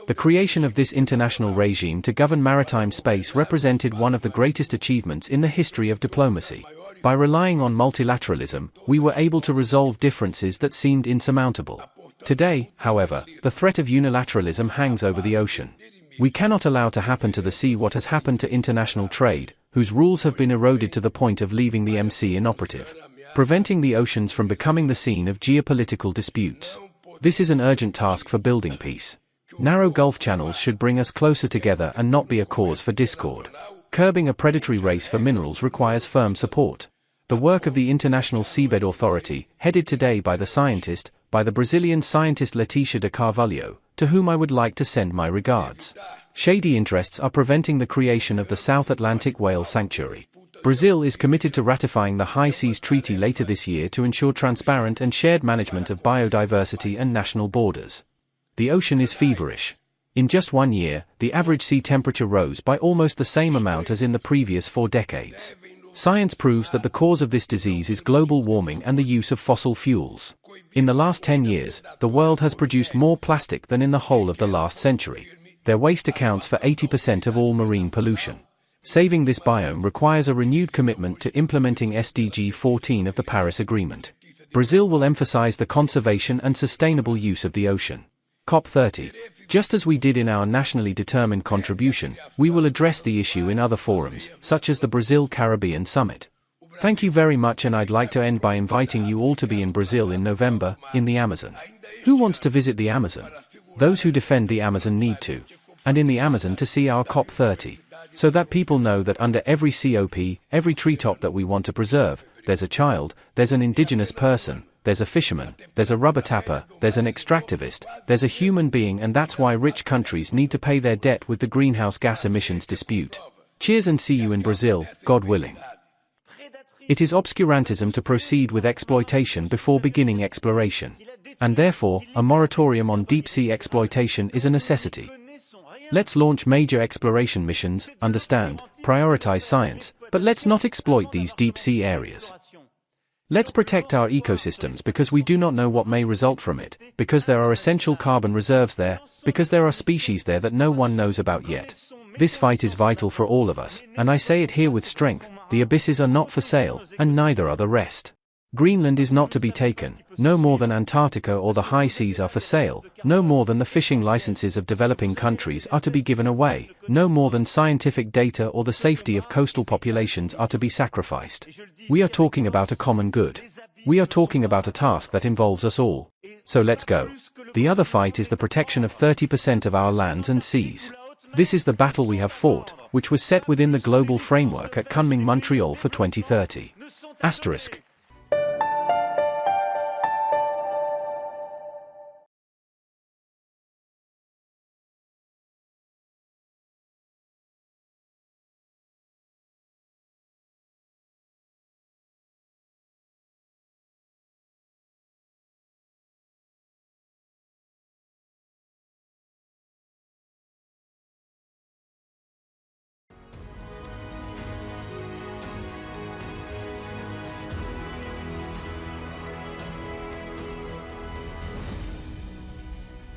The creation of this international regime to govern maritime space represented one of the greatest achievements in the history of diplomacy. By relying on multilateralism, we were able to resolve differences that seemed insurmountable. Today, however, the threat of unilateralism hangs over the ocean. We cannot allow to happen to the sea what has happened to international trade, whose rules have been eroded to the point of leaving the MC inoperative, preventing the oceans from becoming the scene of geopolitical disputes. This is an urgent task for building peace. Narrow Gulf channels should bring us closer together and not be a cause for discord. Curbing a predatory race for minerals requires firm support. The work of the International Seabed Authority, headed today by the Brazilian scientist Leticia de Carvalho, to whom I would like to send my regards. Shady interests are preventing the creation of the South Atlantic Whale Sanctuary. Brazil is committed to ratifying the High Seas Treaty later this year to ensure transparent and shared management of biodiversity and national borders. The ocean is feverish. In just 1 year, the average sea temperature rose by almost the same amount as in the previous 4 decades. Science proves that the cause of this disease is global warming and the use of fossil fuels. In the last 10 years, the world has produced more plastic than in the whole of the last century. Their waste accounts for 80% of all marine pollution. Saving this biome requires a renewed commitment to implementing SDG 14 of the Paris Agreement. Brazil will emphasize the conservation and sustainable use of the ocean. COP30. Just as we did in our nationally determined contribution, we will address the issue in other forums, such as the Brazil-Caribbean Summit. Thank you very much, and I'd like to end by inviting you all to be in Brazil in November, in the Amazon. Who wants to visit the Amazon? Those who defend the Amazon need to. And in the Amazon to see our COP30. So that people know that under every COP, every treetop that we want to preserve, there's a child, there's an indigenous person, there's a fisherman, there's a rubber tapper, there's an extractivist, there's a human being, and that's why rich countries need to pay their debt with the greenhouse gas emissions dispute. Cheers and see you in Brazil, God willing. It is obscurantism to proceed with exploitation before beginning exploration. And therefore, a moratorium on deep-sea exploitation is a necessity. Let's launch major exploration missions, understand, prioritize science, but let's not exploit these deep-sea areas. Let's protect our ecosystems because we do not know what may result from it, because there are essential carbon reserves there, because there are species there that no one knows about yet. This fight is vital for all of us, and I say it here with strength: the abysses are not for sale, and neither are the rest. Greenland is not to be taken, no more than Antarctica or the high seas are for sale, no more than the fishing licenses of developing countries are to be given away, no more than scientific data or the safety of coastal populations are to be sacrificed. We are talking about a common good. We are talking about a task that involves us all. So let's go. The other fight is the protection of 30% of our lands and seas. This is the battle we have fought, which was set within the global framework at Kunming, Montreal for 2030. Asterisk.